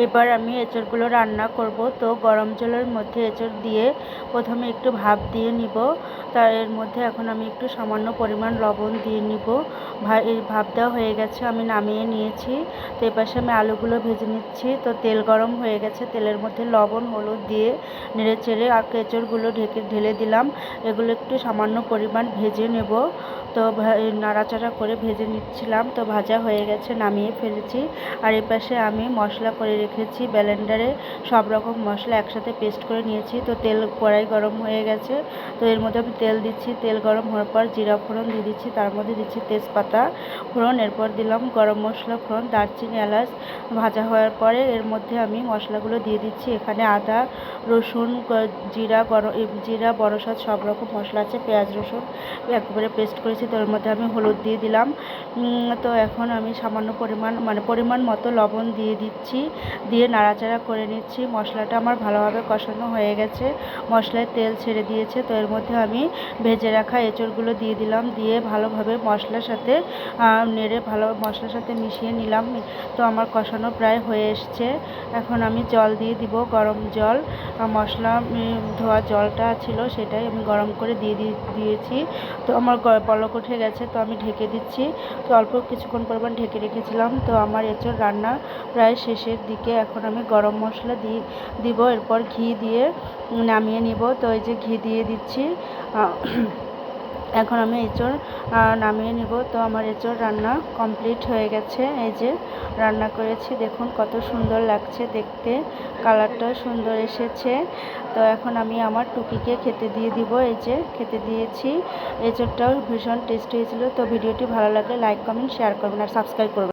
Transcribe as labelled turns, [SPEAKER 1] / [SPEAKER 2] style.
[SPEAKER 1] এবার আমি এঁচড়গুলো রান্না করব। তো গরম জলের মধ্যে এঁচড় দিয়ে প্রথমে একটু ভাপ দিয়ে নিব। তার এর মধ্যে এখন আমি একটু সামান্য পরিমাণ লবণ দিয়ে নিব। এই ভাপ দেওয়া হয়ে গেছে, আমি নামিয়ে নিয়েছি। তো এপাশে আমি আলুগুলো ভেজে নিচ্ছি। তো তেল গরম হয়ে গেছে, তেলের মধ্যে লবণ হলুদ দিয়ে নেড়ে চেড়ে এঁচড়গুলো ঢেলে দিলাম। এগুলো একটু সামান্য পরিমাণ ভেজে নেব। তো নাড়াচাড়া করে ভেজে নিচ্ছিলাম। তো ভাজা হয়ে গেছে, নামিয়ে ফেলেছি। আর এপাশে আমি মশলা করে রেখেছি ব্লেন্ডারে, সব রকম মশলা একসাথে পেস্ট করে নিয়েছি। তো কড়াই গরম হয়ে গেছে, তো এর মধ্যে আমি তেল দিচ্ছি। তেল গরম হওয়ার পর জিরা ফোড়ন দিয়ে দিচ্ছি, তার মধ্যে দিচ্ছি তেজপাতা ফোড়ন, এরপর দিলাম গরম মশলা ফোড়ন, দারচিনি এলাচ। ভাজা হওয়ার পরে এর মধ্যে আমি মশলাগুলো দিয়ে দিচ্ছি। এখানে আদা রসুন জিরা বড়সাদ সব রকম মশলা আছে, পেঁয়াজ রসুন একবারে পেস্ট করেছি। তো এর মধ্যে আমি হলুদ দিয়ে দিলাম। তো এখন আমি সামান্য পরিমাণ মতো লবণ দিয়ে দিচ্ছি, দিয়ে নাড়াচাড়া করে নিচ্ছি। মশলাটা আমার ভালোভাবে কষানো হয়ে গেছে, মশলায় তেল ছেড়ে দিয়েছে। তো এর মধ্যে আমি ভেজে রাখা এঁচড়গুলো দিয়ে দিলাম, দিয়ে ভালোভাবে মশলার সাথে মশলার সাথে মিশিয়ে নিলাম। তো আমার কষানো প্রায় হয়ে এসছে। এখন আমি জল দিয়ে দিব, গরম জল। মশলা ধোয়া জলটা ছিল সেটাই আমি গরম করে দিয়েছি। তো আমার বলক উঠে গেছে, তো আমি ঢেকে দিচ্ছি। তো অল্প কিছুক্ষণ পরিমাণ ঢেকে রেখেছিলাম। তো আমার এঁচড় রান্না প্রায় শেষের দিকে। এখন আমি গরম মশলা দিব, এরপর ঘি দিয়ে নামিয়ে নিব। তো এই যে ঘি দিয়ে দিচ্ছি। এখন আমি এঁচড় নামিয়ে নিব। তো আমার এঁচড় রান্না কমপ্লিট হয়ে গেছে। এই যে রান্না করেছি, দেখুন কত সুন্দর লাগছে দেখতে, কালারটাও সুন্দর এসেছে। তো এখন আমি আমার টুকিকে খেতে দিয়ে দিব। এই যে খেতে দিয়েছি। এঁচড়টাও ভীষণ টেস্টি হয়েছিল। তো ভিডিওটি ভালো লাগলে লাইক কমেন্ট শেয়ার করবেন আর সাবস্ক্রাইব করবেন।